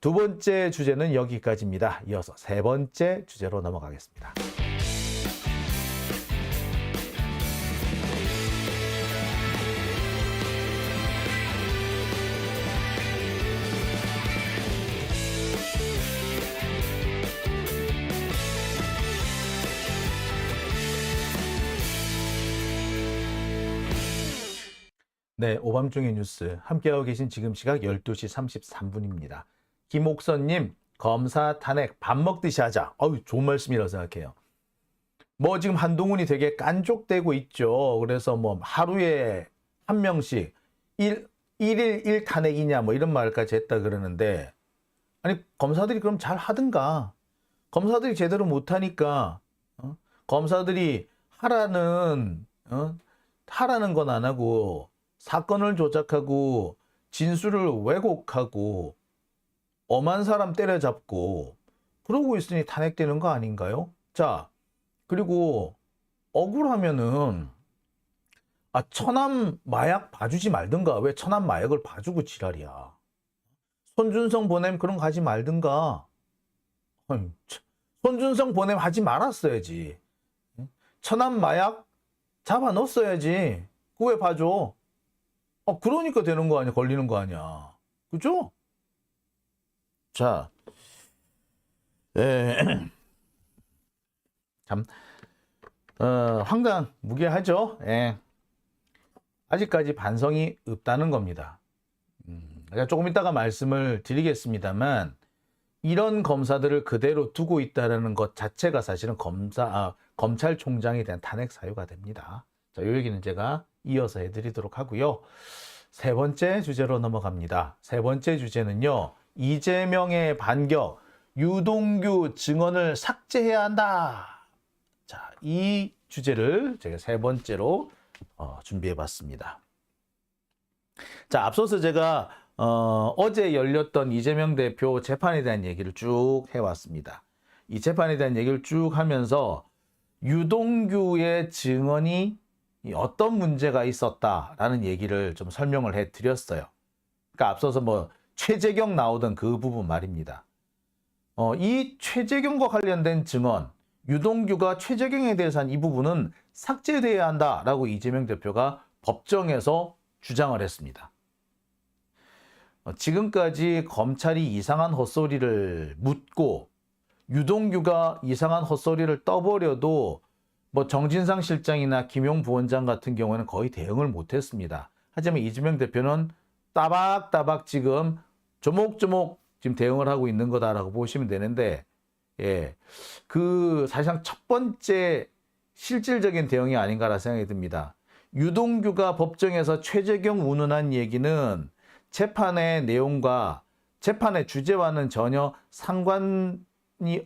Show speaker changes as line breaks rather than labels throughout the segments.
두 번째 주제는 여기까지입니다. 이어서 세 번째 주제로 넘어가겠습니다. 네, 오밤중의 뉴스 함께하고 계신 지금 시각 12시 33분입니다. 김옥선님, 검사 탄핵 밥 먹듯이 하자. 좋은 말씀이라고 생각해요. 뭐 지금 한동훈이 되게 깐족되고 있죠. 그래서 뭐 하루에 한 명씩 1일 1탄핵이냐 뭐 이런 말까지 했다 그러는데, 아니 검사들이 그럼 잘 하든가. 검사들이 제대로 못하니까 검사들이 하라는 건 안 하고 사건을 조작하고 진술을 왜곡하고 엄한 사람 때려잡고 그러고 있으니 탄핵되는 거 아닌가요? 자, 그리고 억울하면은 천안 마약 봐주지 말든가. 왜 천안 마약을 봐주고 지랄이야. 손준성 보냄 그런 거 하지 말든가. 손준성 보냄 하지 말았어야지. 천안 마약 잡아 넣었어야지. 그거 왜 봐줘? 그러니까 되는 거 아니야. 걸리는 거 아니야. 그죠? 자, 참, 황당무계하죠. 아직까지 반성이 없다는 겁니다. 조금 이따가 말씀을 드리겠습니다만, 이런 검사들을 그대로 두고 있다는 것 자체가 사실은 검찰총장에 대한 탄핵 사유가 됩니다. 자, 이 얘기는 제가 이어서 해드리도록 하고요. 세 번째 주제로 넘어갑니다. 세 번째 주제는요, 이재명의 반격, 유동규 증언을 삭제해야 한다. 자, 이 주제를 제가 세 번째로 준비해 봤습니다. 자, 앞서서 제가 어제 열렸던 이재명 대표 재판에 대한 얘기를 쭉 해왔습니다. 이 재판에 대한 얘기를 쭉 하면서 유동규의 증언이 어떤 문제가 있었다라는 얘기를 좀 설명을 해드렸어요. 그러니까 앞서서 뭐 최재경 나오던 그 부분 말입니다. 이 최재경과 관련된 증언, 유동규가 최재경에 대해서 한 이 부분은 삭제돼야 한다라고 이재명 대표가 법정에서 주장을 했습니다. 지금까지 검찰이 이상한 헛소리를 묻고 유동규가 이상한 헛소리를 떠버려도 뭐 정진상 실장이나 김용 부원장 같은 경우에는 거의 대응을 못했습니다. 하지만 이재명 대표는 따박따박 지금 조목조목 지금 대응을 하고 있는 거다라고 보시면 되는데, 그 사실상 첫 번째 실질적인 대응이 아닌가라 생각이 듭니다. 유동규가 법정에서 최재경 운운한 얘기는 재판의 내용과 재판의 주제와는 전혀 상관이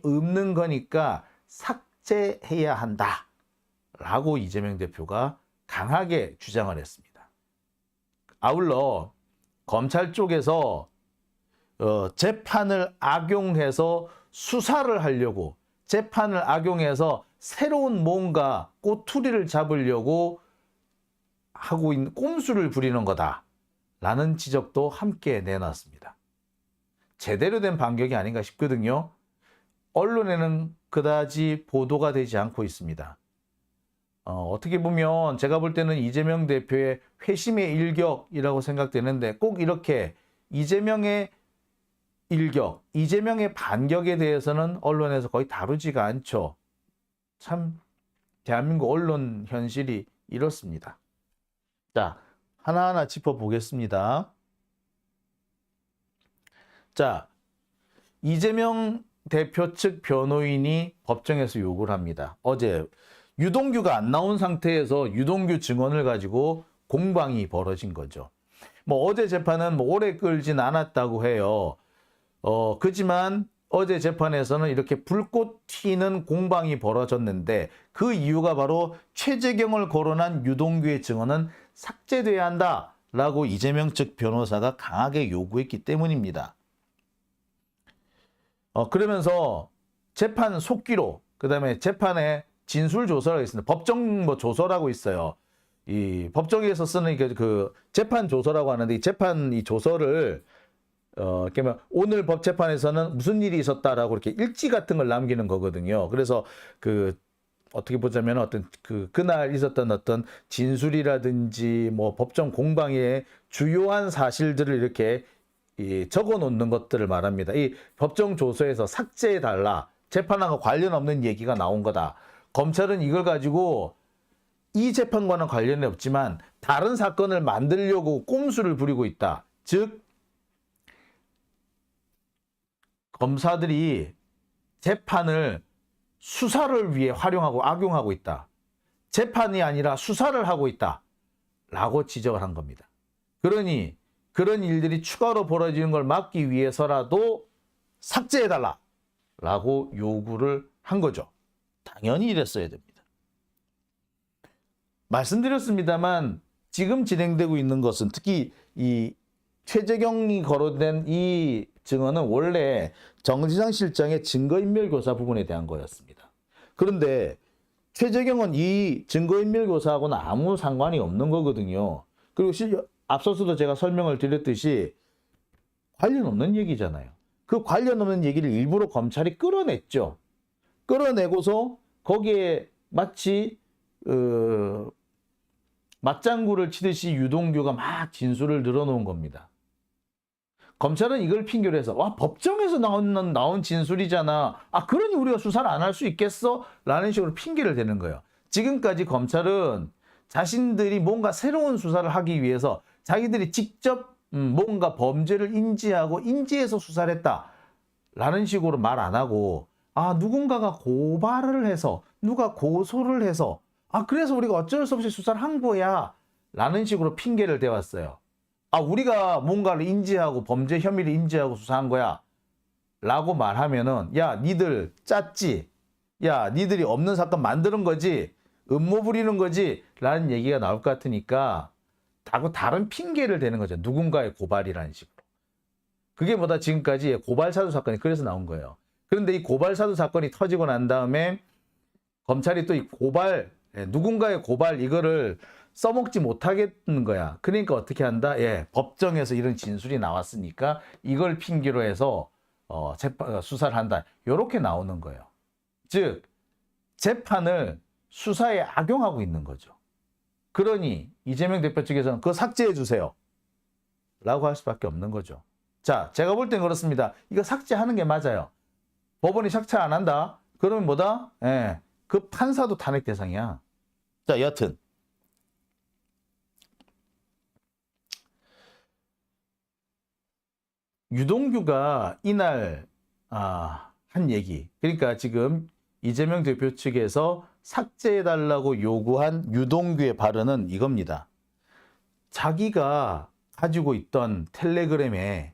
없는 거니까 삭제해야 한다라고 이재명 대표가 강하게 주장을 했습니다. 아울러 검찰 쪽에서 재판을 악용해서 수사를 하려고, 재판을 악용해서 새로운 뭔가 꼬투리를 잡으려고 하고 있는 꼼수를 부리는 거다라는 지적도 함께 내놨습니다. 제대로 된 반격이 아닌가 싶거든요. 언론에는 그다지 보도가 되지 않고 있습니다. 어떻게 보면 제가 볼 때는 이재명 대표의 회심의 일격이라고 생각되는데, 꼭 이렇게 이재명의 일격, 이재명의 반격에 대해서는 언론에서 거의 다루지가 않죠. 참 대한민국 언론 현실이 이렇습니다. 자, 하나하나 짚어보겠습니다. 자, 이재명 대표 측 변호인이 법정에서 요구를 합니다. 어제 유동규가 안 나온 상태에서 유동규 증언을 가지고 공방이 벌어진 거죠. 뭐 어제 재판은 뭐 오래 끌진 않았다고 해요. 그지만 어제 재판에서는 이렇게 불꽃 튀는 공방이 벌어졌는데, 그 이유가 바로 최재경을 거론한 유동규의 증언은 삭제돼야 한다라고 이재명 측 변호사가 강하게 요구했기 때문입니다. 그러면서 재판 속기록, 그다음에 재판에 진술 조서라고 있습니다. 법정 뭐 조서라고 있어요. 이 법정에서 쓰는 그 재판 조서라고 하는데, 이 재판 이 조서를 그러면 오늘 법 재판에서는 무슨 일이 있었다라고 이렇게 일지 같은 걸 남기는 거거든요. 그래서 그 어떻게 보자면 어떤 그날 있었던 어떤 진술이라든지 뭐 법정 공방의 주요한 사실들을 이렇게 적어 놓는 것들을 말합니다. 이 법정 조서에서 삭제해 달라. 재판하고 관련 없는 얘기가 나온 거다. 검찰은 이걸 가지고 이 재판과는 관련이 없지만 다른 사건을 만들려고 꼼수를 부리고 있다. 즉 검사들이 재판을 수사를 위해 활용하고 악용하고 있다. 재판이 아니라 수사를 하고 있다. 라고 지적을 한 겁니다. 그러니 그런 일들이 추가로 벌어지는 걸 막기 위해서라도 삭제해달라. 라고 요구를 한 거죠. 당연히 이랬어야 됩니다. 말씀드렸습니다만 지금 진행되고 있는 것은 특히 이 최재경이 거론된 이 증언은 원래 정진상 실장의 증거인멸교사 부분에 대한 거였습니다. 그런데 최재경은 이 증거인멸교사하고는 아무 상관이 없는 거거든요. 그리고 앞서서도 제가 설명을 드렸듯이 관련 없는 얘기잖아요. 그 관련 없는 얘기를 일부러 검찰이 끌어냈죠. 끌어내고서 거기에 마치 맞장구를 치듯이 유동규가 막 진술을 늘어놓은 겁니다. 검찰은 이걸 핑계로 해서 와 법정에서 나온 진술이잖아. 아 그러니 우리가 수사를 안 할 수 있겠어? 라는 식으로 핑계를 대는 거예요. 지금까지 검찰은 자신들이 뭔가 새로운 수사를 하기 위해서 자기들이 직접 뭔가 범죄를 인지하고 인지해서 수사를 했다. 라는 식으로 말 안 하고 아 누군가가 고발을 해서 누가 고소를 해서 아 그래서 우리가 어쩔 수 없이 수사를 한 거야. 라는 식으로 핑계를 대왔어요. 아 우리가 뭔가를 인지하고 범죄 혐의를 인지하고 수사한 거야. 라고 말하면은 야 니들 짰지. 야 니들이 없는 사건 만드는 거지. 음모 부리는 거지. 라는 얘기가 나올 것 같으니까 다른 핑계를 대는 거죠. 누군가의 고발이라는 식으로. 그게 뭐다 지금까지 고발사주 사건이 그래서 나온 거예요. 그런데 이 고발사주 사건이 터지고 난 다음에 검찰이 또 이 고발 누군가의 고발 이거를 써먹지 못하겠는 거야. 그러니까 어떻게 한다? 예, 법정에서 이런 진술이 나왔으니까 이걸 핑계로 해서 수사를 한다. 이렇게 나오는 거예요. 즉 재판을 수사에 악용하고 있는 거죠. 그러니 이재명 대표 측에서는 그거 삭제해 주세요. 라고 할 수밖에 없는 거죠. 자, 제가 볼 땐 그렇습니다. 이거 삭제하는 게 맞아요. 법원이 삭제 안 한다? 그러면 뭐다? 예, 그 판사도 탄핵 대상이야. 자, 여튼 유동규가 이날 한 얘기, 그러니까 지금 이재명 대표 측에서 삭제해달라고 요구한 유동규의 발언은 이겁니다. 자기가 가지고 있던 텔레그램에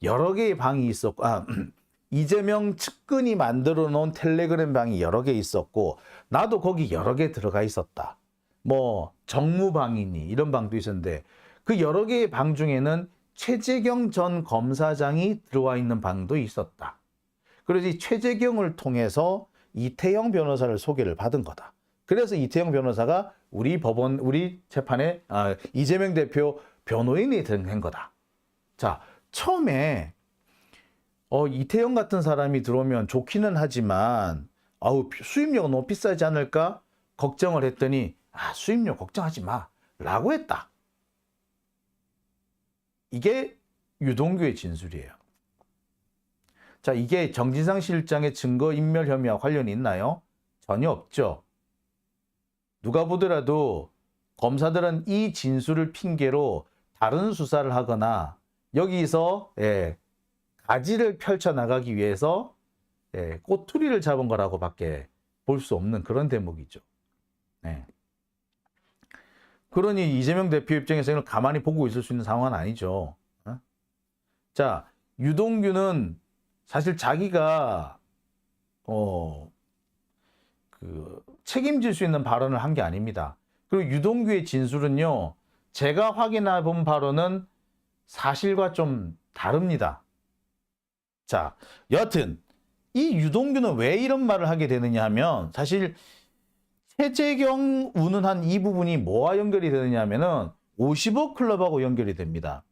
여러 개의 방이 있었고 이재명 측근이 만들어 놓은 텔레그램 방이 여러 개 있었고 나도 거기 여러 개 들어가 있었다. 뭐 정무방이니 이런 방도 있었는데 그 여러 개의 방 중에는 최재경 전 검사장이 들어와 있는 방도 있었다. 그래서 이 최재경을 통해서 이태영 변호사를 소개를 받은 거다. 그래서 이태영 변호사가 우리 재판에 이재명 대표 변호인이 된 거다. 자, 처음에 이태영 같은 사람이 들어오면 좋기는 하지만 수임료가 너무 비싸지 않을까 걱정을 했더니 수임료 걱정하지 마 라고 했다. 이게 유동규의 진술이에요. 자, 이게 정진상 실장의 증거인멸 혐의와 관련이 있나요? 전혀 없죠. 누가 보더라도 검사들은 이 진술을 핑계로 다른 수사를 하거나 여기서 가지를 펼쳐나가기 위해서 꼬투리를 잡은 거라고밖에 볼 수 없는 그런 대목이죠. 그러니 이재명 대표 입장에서는 가만히 보고 있을 수 있는 상황은 아니죠. 자, 유동규는 사실 자기가 책임질 수 있는 발언을 한 게 아닙니다. 그리고 유동규의 진술은요, 제가 확인해 본 바로는 사실과 좀 다릅니다. 자, 여튼 이 유동규는 왜 이런 말을 하게 되느냐 하면 사실 최재경 운운한 이 부분이 뭐와 연결이 되느냐 하면은 50억 클럽하고 연결이 됩니다.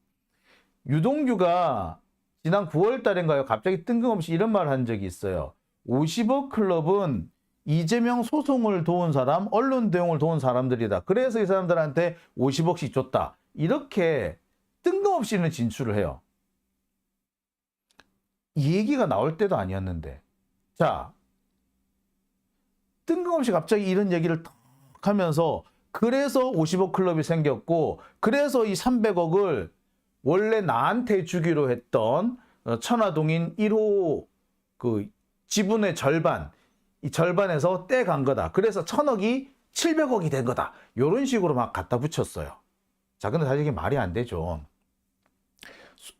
유동규가 지난 9월 달인가요? 갑자기 뜬금없이 이런 말을 한 적이 있어요. 50억 클럽은 이재명 소송을 도운 사람, 언론 대응을 도운 사람들이다. 그래서 이 사람들한테 50억씩 줬다. 이렇게 뜬금없이는 진술을 해요. 이 얘기가 나올 때도 아니었는데. 자, 뜬금없이 갑자기 이런 얘기를 탁 하면서 그래서 50억 클럽이 생겼고 그래서 이 300억을 원래 나한테 주기로 했던 천화동인 1호 그 지분의 절반, 이 절반에서 떼간 거다. 그래서 1000억이 700억이 된 거다. 이런 식으로 막 갖다 붙였어요. 자, 근데 사실 이게 말이 안 되죠.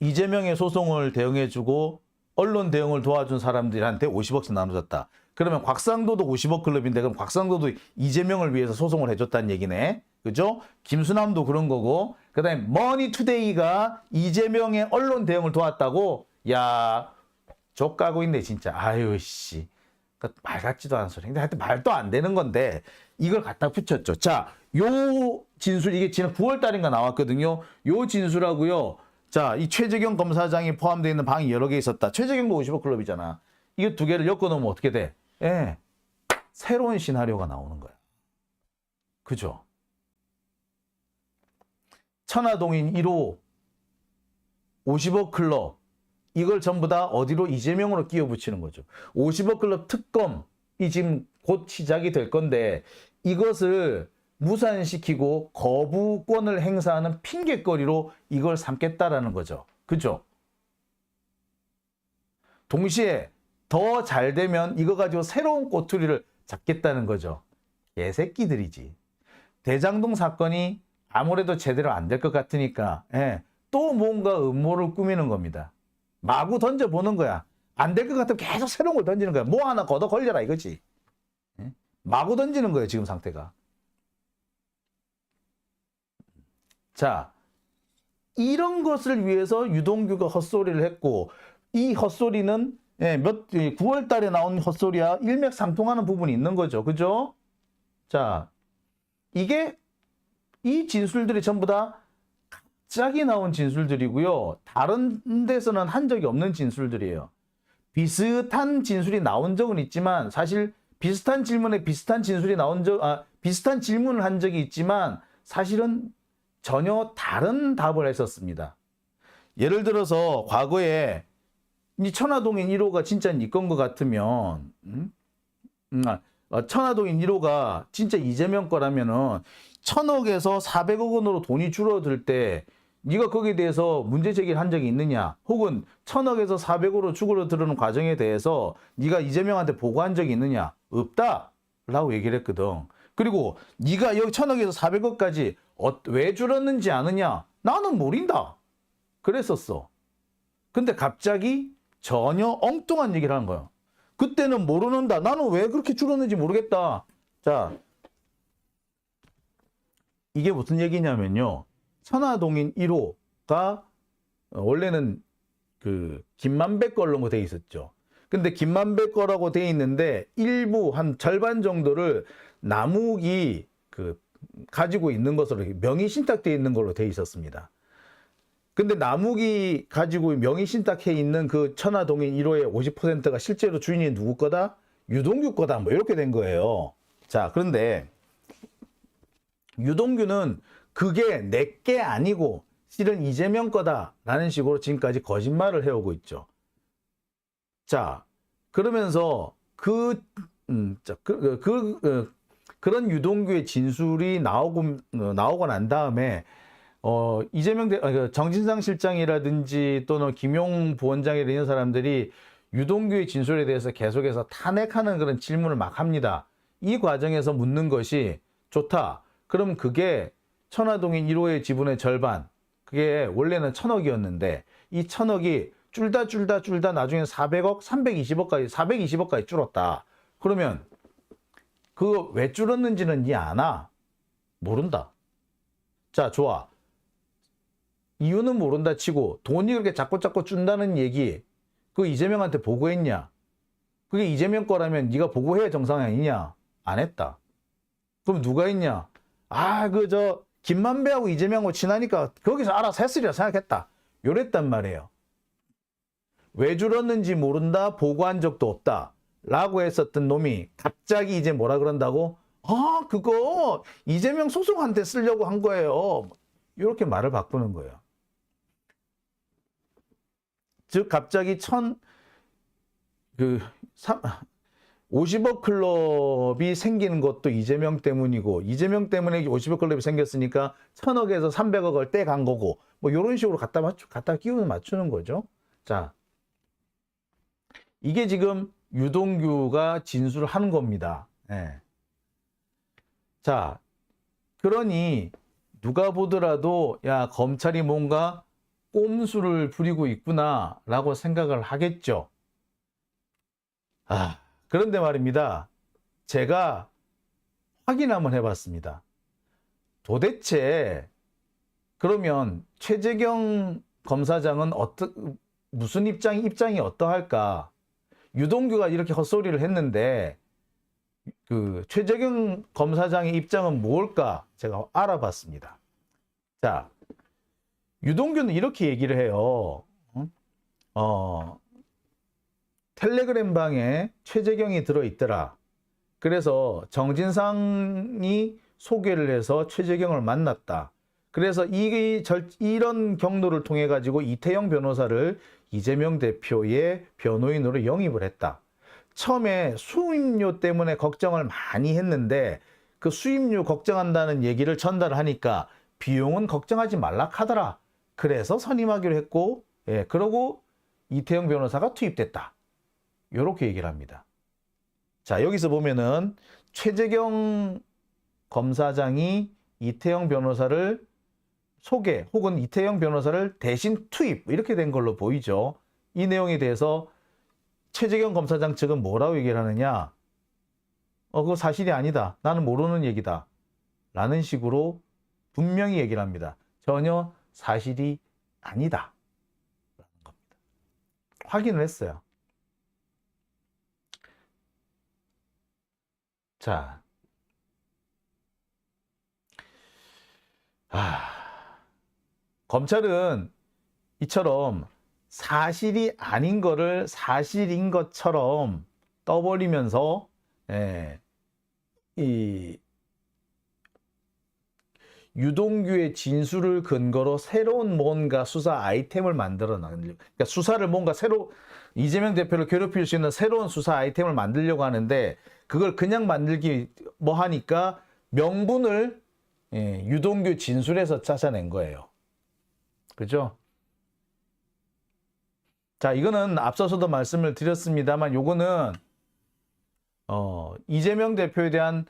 이재명의 소송을 대응해주고 언론 대응을 도와준 사람들한테 50억씩 나눠줬다. 그러면 곽상도도 50억 클럽인데 그럼 곽상도도 이재명을 위해서 소송을 해줬다는 얘기네. 그죠? 김수남도 그런 거고. 그 다음에 머니투데이가 이재명의 언론 대응을 도왔다고. 야, 족 까고 있네 진짜. 아유 씨. 말 같지도 않은 소리. 근데 하여튼 말도 안 되는 건데 이걸 갖다 붙였죠. 자, 요 진술 이게 지난 9월 달인가 나왔거든요. 요 진술하고요. 자, 이 최재경 검사장이 포함되어 있는 방이 여러 개 있었다. 최재경도 50억 클럽이잖아. 이거 두 개를 엮어놓으면 어떻게 돼? 예, 새로운 시나리오가 나오는 거야. 그죠? 천화동인 1호 50억 클럽 이걸 전부 다 어디로 이재명으로 끼워 붙이는 거죠. 50억 클럽 특검이 지금 곧 시작이 될 건데 이것을 무산시키고 거부권을 행사하는 핑계거리로 이걸 삼겠다라는 거죠. 그죠? 동시에 더 잘 되면 이거 가지고 새로운 꼬투리를 잡겠다는 거죠. 개새끼들이지. 대장동 사건이 아무래도 제대로 안 될 것 같으니까 또 뭔가 음모를 꾸미는 겁니다. 마구 던져보는 거야. 안 될 것 같으면 계속 새로운 걸 던지는 거야. 뭐 하나 걷어 걸려라 이거지. 마구 던지는 거예요 지금 상태가. 자, 이런 것을 위해서 유동규가 헛소리를 했고 이 헛소리는 9월 달에 나온 헛소리야 일맥상통하는 부분이 있는 거죠. 그죠? 자, 이게 이 진술들이 전부 다 갑자기 나온 진술들이고요. 다른 데서는 한 적이 없는 진술들이에요. 비슷한 진술이 나온 적은 있지만 사실 비슷한 질문에 비슷한 진술이 비슷한 질문을 한 적이 있지만 사실은 전혀 다른 답을 했었습니다. 예를 들어서 과거에 이 천화동인 1호가 진짜 네 건 것 같으면 천화동인 1호가 진짜 이재명 거라면은 1000억에서 400억 원으로 돈이 줄어들 때 네가 거기에 대해서 문제 제기를 한 적이 있느냐? 혹은 1000억에서 400억으로 줄어드는 과정에 대해서 네가 이재명한테 보고한 적이 있느냐? 없다! 라고 얘기를 했거든. 그리고 네가 여기 1000억에서 400억까지 왜 줄었는지 아느냐? 나는 모른다. 그랬었어. 근데 갑자기 전혀 엉뚱한 얘기를 하는 거야. 그때는 모르는다. 나는 왜 그렇게 줄었는지 모르겠다. 자, 이게 무슨 얘기냐면요. 천화동인 1호가 원래는 그 김만배 걸로 돼 있었죠. 근데 김만배 거라고 돼 있는데 일부 한 절반 정도를 남욱이 그 가지고 있는 것으로 명의 신탁돼 있는 걸로 돼 있었습니다. 근데 남욱이 가지고 명의 신탁해 있는 그 천화동인 1호의 50%가 실제로 주인이 누구 거다? 유동규 거다. 뭐 이렇게 된 거예요. 자, 그런데 유동규는 그게 내게 아니고 실은 이재명 거다라는 식으로 지금까지 거짓말을 해오고 있죠. 자, 그러면서 그런 유동규의 진술이 나오고 난 다음에 이재명 정진상 실장이라든지 또는 김용 부원장이라든지 이런 사람들이 유동규의 진술에 대해서 계속해서 탄핵하는 그런 질문을 막 합니다. 이 과정에서 묻는 것이 좋다. 그럼 그게 천화동인 1호의 지분의 절반, 그게 원래는 1000억이었는데 이 1000억이 줄다 나중에 400억, 420억까지 줄었다. 그러면 그거 왜 줄었는지는 니 아나? 모른다. 자, 좋아. 이유는 모른다 치고 돈이 그렇게 자꾸 준다는 얘기 그거 이재명한테 보고했냐? 그게 이재명 거라면 네가 보고해야 정상이 아니냐? 안 했다. 그럼 누가 했냐? 김만배하고 이재명하고 친하니까 거기서 알아서 했으리라 생각했다. 요랬단 말이에요. 왜 줄었는지 모른다, 보고한 적도 없다 라고 했었던 놈이 갑자기 이제 뭐라 그런다고? 아, 그거 이재명 소송한테 쓰려고 한 거예요. 이렇게 말을 바꾸는 거예요. 즉 갑자기 50억 클럽이 생기는 것도 이재명 때문이고, 이재명 때문에 50억 클럽이 생겼으니까 1000억에서 300억을 떼간 거고, 뭐 이런 식으로 갖다 끼우는 맞추는 거죠. 자, 이게 지금 유동규가 진술을 하는 겁니다. 예. 자, 그러니 누가 보더라도 야, 검찰이 뭔가 꼼수를 부리고 있구나 라고 생각을 하겠죠. 그런데 말입니다. 제가 확인 한번 해봤습니다. 도대체 그러면 최재경 검사장은 무슨 입장이 어떠할까? 유동규가 이렇게 헛소리를 했는데 그 최재경 검사장의 입장은 뭘까? 제가 알아봤습니다. 자, 유동규는 이렇게 얘기를 해요. 텔레그램 방에 최재경이 들어있더라. 그래서 정진상이 소개를 해서 최재경을 만났다. 그래서 이런 경로를 통해 가지고 이태영 변호사를 이재명 대표의 변호인으로 영입을 했다. 처음에 수임료 때문에 걱정을 많이 했는데 그 수임료 걱정한다는 얘기를 전달하니까 비용은 걱정하지 말라 하더라. 그래서 선임하기로 했고, 예, 그러고 이태영 변호사가 투입됐다. 이렇게 얘기를 합니다. 자, 여기서 보면은 최재경 검사장이 이태영 변호사를 소개 혹은 이태영 변호사를 대신 투입 이렇게 된 걸로 보이죠. 이 내용에 대해서 최재경 검사장 측은 뭐라고 얘기를 하느냐? 그거 사실이 아니다. 나는 모르는 얘기다. 라는 식으로 분명히 얘기를 합니다. 전혀 사실이 아니다. 라는 겁니다. 확인을 했어요. 자, 검찰은 이처럼 사실이 아닌 거를 사실인 것처럼 떠버리면서 이 유동규의 진술을 근거로 새로운 뭔가 수사 아이템을 만들어 나가려고, 그러니까 수사를 뭔가 이재명 대표를 괴롭힐 수 있는 새로운 수사 아이템을 만들려고 하는데 그걸 그냥 만들기 뭐 하니까 명분을 유동규 진술에서 찾아낸 거예요. 그죠? 자, 이거는 앞서서도 말씀을 드렸습니다만 요거는 이재명 대표에 대한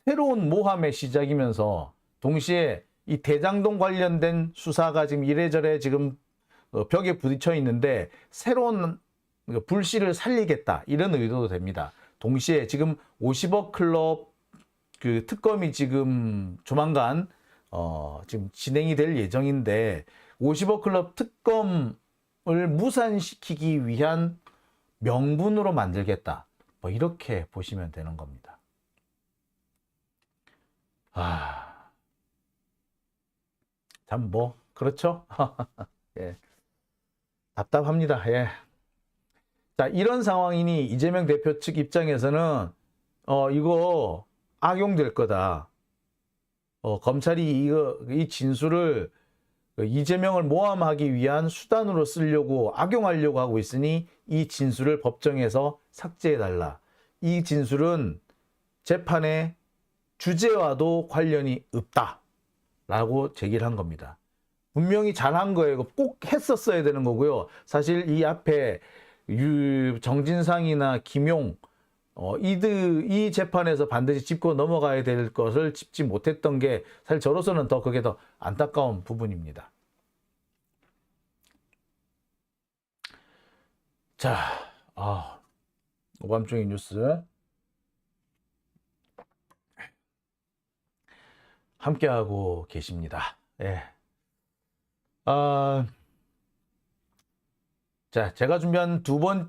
새로운 모함의 시작이면서 동시에 이 대장동 관련된 수사가 지금 이래저래 지금 벽에 부딪혀 있는데 새로운 불씨를 살리겠다 이런 의도도 됩니다. 동시에 지금 50억 클럽 그 특검이 지금 조만간 지금 진행이 될 예정인데 50억 클럽 특검을 무산시키기 위한 명분으로 만들겠다. 뭐 이렇게 보시면 되는 겁니다. 참 뭐 그렇죠? 예. 답답합니다. 예. 자, 이런 상황이니 이재명 대표 측 입장에서는 이거 악용될 거다. 검찰이 이 진술을 이재명을 모함하기 위한 수단으로 쓰려고 악용하려고 하고 있으니 이 진술을 법정에서 삭제해달라. 이 진술은 재판의 주제와도 관련이 없다. 라고 제기를 한 겁니다. 분명히 잘한 거예요. 꼭 했었어야 되는 거고요. 사실 이 앞에 정진상이나 김용 이 재판에서 반드시 짚고 넘어가야 될 것을 짚지 못했던 게 사실 저로서는 그게 더 안타까운 부분입니다. 자, 오밤중의 뉴스 함께하고 계십니다. 예. 자, 제가 준비한 두 번째